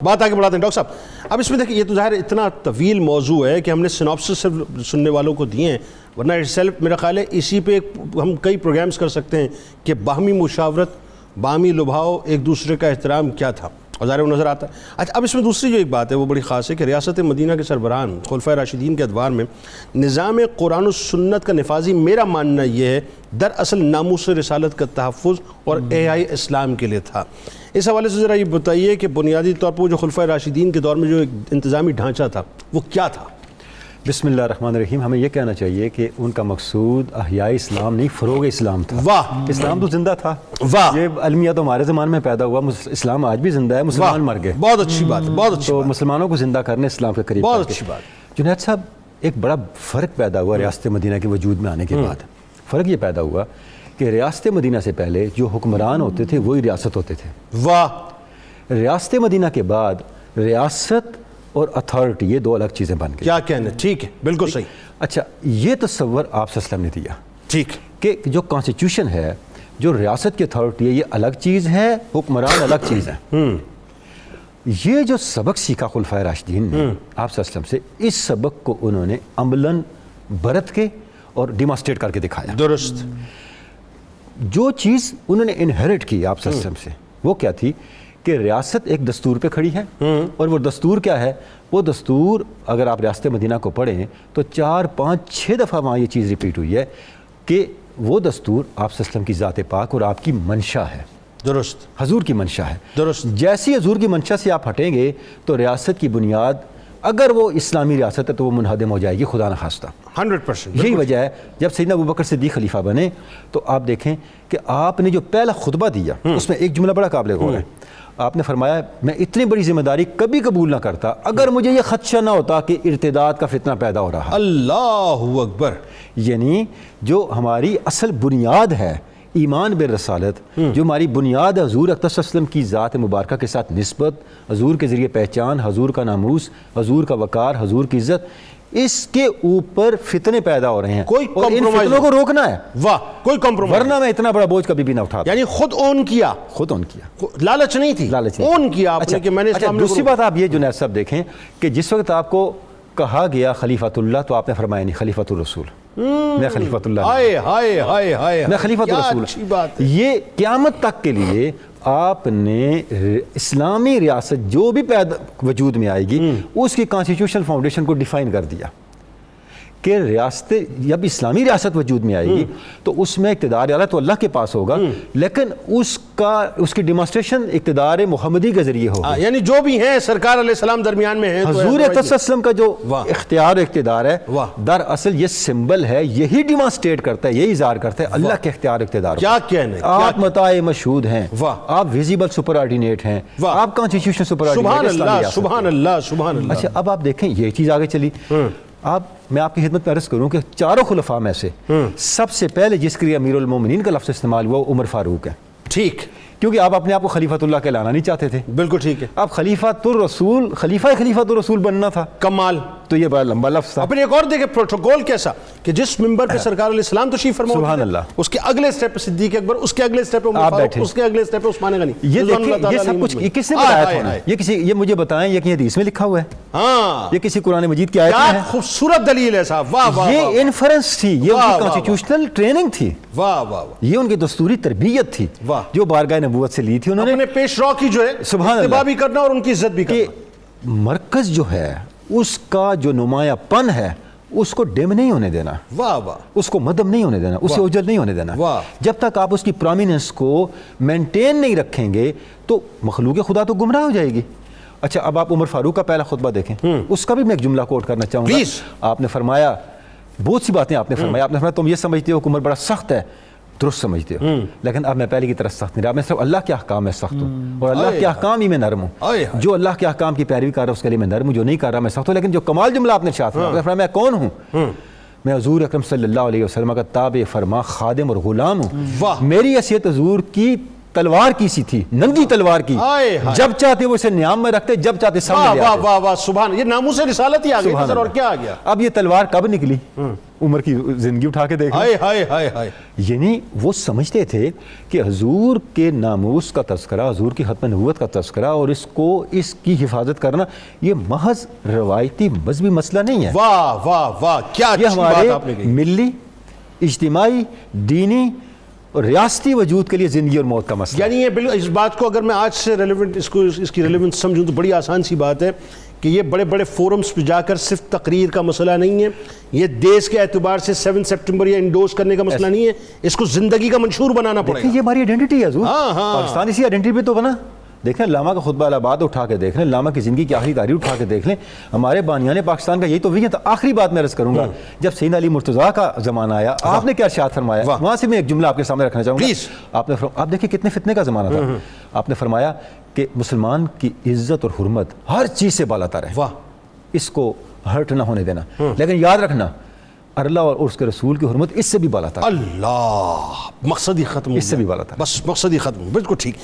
بات آگے بڑھاتے ہیں ڈاکٹر صاحب. اب اس میں دیکھیں یہ تو ظاہر اتنا طویل موضوع ہے کہ ہم نے سناپسس صرف سننے والوں کو دیے ہیں، ورنہ سیلف میرا خیال ہے اسی پہ ہم کئی پروگرامز کر سکتے ہیں کہ باہمی مشاورت، باہمی لبھاؤ، ایک دوسرے کا احترام کیا تھا، اور ظاہر وہ نظر آتا ہے. اچھا اب اس میں دوسری جو ایک بات ہے وہ بڑی خاص ہے کہ ریاست مدینہ کے سربراہان خلفائے راشدین کے ادوار میں نظام قرآن و سنت کا نفاذی، میرا ماننا یہ ہے، دراصل ناموس رسالت کا تحفظ اور احیاء اسلام کے لیے تھا. اس حوالے سے ذرا یہ بتائیے کہ بنیادی طور پر جو خلفائے راشدین کے دور میں جو ایک انتظامی ڈھانچہ تھا وہ کیا تھا؟ بسم اللہ الرحمن الرحیم. ہمیں یہ کہنا چاہیے کہ ان کا مقصود احیاء اسلام نہیں، فروغ اسلام تھا. واہ، اسلام تو زندہ تھا. واہ، یہ المیہ تو ہمارے زمان میں پیدا ہوا، اسلام آج بھی زندہ ہے، مسلمان مر گئے. بہت اچھی بات ہے، بہت اچھی تو بات، مسلمانوں کو زندہ کرنے، اسلام کے قریب بہت اچھی بات. جنید صاحب، ایک بڑا فرق پیدا ہوا ریاست مدینہ کے وجود میں آنے کے بعد. فرق یہ پیدا ہوا کہ ریاست مدینہ سے پہلے جو حکمران ہوتے تھے وہی ریاست ہوتے تھے. واہ. ریاست مدینہ کے بعد ریاست اور اتھارٹی یہ دو الگ چیزیں بن گئی. کیا کہنا، ٹھیک ہے، بالکل صحیح. اچھا، یہ تصور آپ صلی اللہ علیہ وسلم نے دیا، ٹھیک، کہ جو کانسٹیٹیوشن ہے، جو ریاست کی اتھارٹی ہے، یہ الگ چیز ہے، حکمران الگ چیز ہے. یہ جو سبق سیکھا خلفائے راشدین نے آپ صلی اللہ علیہ وسلم سے، اس سبق کو انہوں نے عملاً برت کے اور ڈیمانسٹریٹ کر کے دکھایا. درست. جو چیز انہوں نے انہیرٹ کی آپ صلی اللہ علیہ وسلم سے، وہ کیا تھی کہ ریاست ایک دستور پہ کھڑی ہے، اور وہ دستور کیا ہے؟ وہ دستور اگر آپ ریاست مدینہ کو پڑھیں تو 4 5 6 دفعہ وہاں یہ چیز ریپیٹ ہوئی ہے کہ وہ دستور آپ صلی اللہ علیہ وسلم کی ذات پاک اور آپ کی منشا ہے. درست. حضور کی منشا ہے. درست. جیسی جیسی حضور کی منشا سے آپ ہٹیں گے تو ریاست کی بنیاد، اگر وہ اسلامی ریاست ہے تو وہ منہدم ہو جائے گی، خدا نخواستہ. 100%. یہی وجہ ہے جب سیدنا ابوبکر صدیق خلیفہ بنے تو آپ دیکھیں کہ آپ نے جو پہلا خطبہ دیا اس میں ایک جملہ بڑا قابل غور ہے. آپ نے فرمایا، میں اتنی بڑی ذمہ داری کبھی قبول نہ کرتا اگر مجھے یہ خدشہ نہ ہوتا کہ ارتداد کا فتنہ پیدا ہو رہا. اللہ اکبر. یعنی جو ہماری اصل بنیاد ہے، ایمان بالرسالت، جو ہماری بنیاد ہے حضور اکرم صلی اللہ علیہ وسلم کی ذات مبارکہ کے ساتھ نسبت، حضور کے ذریعے پہچان، حضور کا ناموس، حضور کا وقار، حضور کی عزت، اس کے اوپر فتنے پیدا ہو رہے ہیں، کوئی اور ان فتنوں کو روکنا ہے. واہ، کوئی کمپرومائز، ورنہ میں اتنا بڑا بوجھ کبھی بھی نہ اٹھاتا. یعنی خود اون کیا، خود اون کیا، لالچ نہیں تھی، لالچ نہیں. اون کیا آپ نے کہ میں نے اسلام. دوسری بات آپ یہ جنید صاحب دیکھیں کہ جس وقت آپ کو کہا گیا خلیفۃ اللہ تو آپ نے فرمایا نہیں، خلیفۃ الرسول. میں خلیفۃ اللہ، ہائے ہائے ہائے ہائے، میں خلیفۃ الرسول. اچھی بات ہے. یہ قیامت تک کے لیے آپ نے اسلامی ریاست جو بھی وجود میں آئے گی اس کی کانسٹیٹیوشنل فاؤنڈیشن کو ڈیفائن کر دیا کہ ریاست جب اسلامی ریاست وجود میں آئے گی تو اس میں اقتدار اعلیٰ تو اللہ کے پاس ہوگا، لیکن اس کی ڈیمانسٹریشن اقتدار محمدی کے ذریعے ہوگی. یعنی جو بھی ہیں سرکار علیہ السلام درمیان میں ہیں، حضور اکرم صلی اللہ علیہ وسلم کا جو اختیار و اقتدار ہے، دراصل یہ سمبل ہے، یہی ڈیمانسٹریٹ کرتا ہے، یہی اظہار کرتا ہے اللہ کے اختیار و اقتدار. کیا کہنے، آپ متاع مشہود ہیں، آپ ویزیبل سپر آرڈینیٹ ہیں، آپ کانسٹیٹیوشن سپر آرڈینیٹ. سبحان اللہ، سبحان اللہ، سبحان اللہ. اچھا اب آپ دیکھیں یہ چیز آگے چلی. میں آپ کی خدمت میں عرض کروں کہ چاروں خلفاء میں سے سب سے پہلے جس کے لیے امیر المومنین کا لفظ استعمال ہوا وہ عمر فاروق ہے. ٹھیک، کیونکہ آپ اپنے آپ کو خلیفۃ اللہ کہلانا نہیں چاہتے تھے. بالکل ٹھیک ہے. آپ خلیفۃ الرسول، خلیفۃ الرسول بننا تھا. کمال. تو یہ بڑا لمبا لفظ تھا. اپنے ایک اور دیکھیں پروٹوکول کیسا کہ جس ممبر پہ سرکار علیہ السلام تشریف فرما ہوتے سبحان تھے، اللہ، اس کے اگلے سٹیپ پہ صدیق اکبر، اس کے اگلے سٹیپ پہ عمر فاروق، اس کے اگلے سٹیپ پہ عثمان غنی. یہ دیکھیں یہ سب کچھ کس نے بتایا تھا؟ یہ مجھے بتائیں، یہ کہیں حدیث میں لکھا ہوا ہے؟ ہاں، یہ کسی قرآن مجید کی آیت میں ہے؟ کیا خوبصورت دلیل ہے صاحب. واہ واہ، یہ انفرنس تھی، یہ ان کی کانسٹیٹیوشنل ٹریننگ تھی. واہ واہ، یہ ان کی دستوری تربیت تھی جو بارگاہ نبوت سے لی تھی انہوں نے. اپنے پیش رو کی جو ہے اتباع بھی کرنا اور ان کی عزت بھی کرنا. مرکز جو ہے اس کا جو نمایاں پن ہے اس کو ڈیم نہیں ہونے دینا. واہ واہ، اس کو مدم نہیں ہونے دینا، اسے اجل نہیں ہونے دینا. جب تک آپ اس کی پرومیننس کو مینٹین نہیں رکھیں گے تو مخلوق خدا تو گمراہ ہو جائے گی. اچھا اب آپ عمر فاروق کا پہلا خطبہ دیکھیں، اس کا بھی میں ایک جملہ کوٹ کرنا چاہوں گا. آپ نے فرمایا بہت سی باتیں، آپ نے فرمایا تم یہ سمجھتے ہو کہ عمر بڑا سخت ہے، درست سمجھتے ہو، لیکن اب میں پہلے کی طرح سخت نہیں رہا، میں صرف اللہ کے احکام میں سخت ہوں اور اللہ کے احکام ہی میں نرم ہوں. جو اللہ کے احکام کی پیروی کر رہا ہے اس کے لیے میں نرم ہوں، جو نہیں کر رہا میں سخت ہوں. لیکن جو کمال جملہ آپ نے ارشاد فرمایا، میں کون ہوں؟ میں حضور اکرم صلی اللہ علیہ وسلم کا تابع فرما خادم اور غلام ہوں. میری حیثیت حضور کی تلوار کی سی تھی، ننگی تلوار کی، جب چاہتے وہ اسے نیام میں رکھتے، جب چاہتے سامنے لے آتے۔ واہ واہ سبحان، یہ ناموس رسالت ہی آ گئی سر، اور کیا آ گیا؟ اب یہ تلوار کب نکلی؟ عمر کی زندگی اٹھا کے دیکھیں۔ ہائے ہائے ہائے ہائے، یعنی وہ سمجھتے تھے کہ حضور کے ناموس کا تذکرہ، حضور کی ختم نبوت کا تذکرہ اور اس کی حفاظت کرنا یہ محض روایتی مذہبی مسئلہ نہیں ہے۔ واہ واہ واہ، کیا یہ اچھی بات آپ نے ہمارے کہی۔ ملی، اجتماعی، دینی اور ریاستی وجود کے لیے زندگی اور موت کا مسئلہ ہے۔ یعنی یہ بالکل، اس بات کو اگر میں آج سے ریلیونٹ اس کی ریلیونس سمجھوں تو بڑی آسان سی بات ہے کہ یہ بڑے بڑے فورمز پہ جا کر صرف تقریر کا مسئلہ نہیں ہے، یہ دیش کے اعتبار سے 7 سپٹمبر یا انڈورس کرنے کا مسئلہ نہیں ہے، اس کو زندگی کا منشور بنانا پڑے گا۔ یہ ہماری آئیڈینٹی ہے حضور، ہاں۔ پاکستان اسی آئیڈینٹی پہ تو بنا۔ دیکھیں لاما کا خطبہ الہباد اٹھا کے دیکھ لیں، لاما کی زندگی کی آخری تاریخ اٹھا کے دیکھ لیں، ہمارے بانیان پاکستان کا یہی تو ویژن تھا۔ آخری بات میں عرض کروں گا، جب سیدنا علی مرتضیٰ کا زمانہ آیا، آپ نے کیا ارشاد فرمایا؟ وہاں سے میں ایک جملہ آپ کے سامنے رکھنا چاہوں گا۔ آپ دیکھیں کتنے فتنے کا زمانہ تھا۔ آپ نے فرمایا کہ مسلمان کی عزت اور حرمت ہر چیز سے بالا تر ہے، اس کو ہرٹ نہ ہونے دینا، لیکن یاد رکھنا اللہ اور اس کے رسول کی حرمت اس سے بھی بالا تر۔ اللہ، مقصد ہی ختم ہو گیا، اس سے بھی بالا تر، بس مقصد ہی ختم، بالکل ٹھیک۔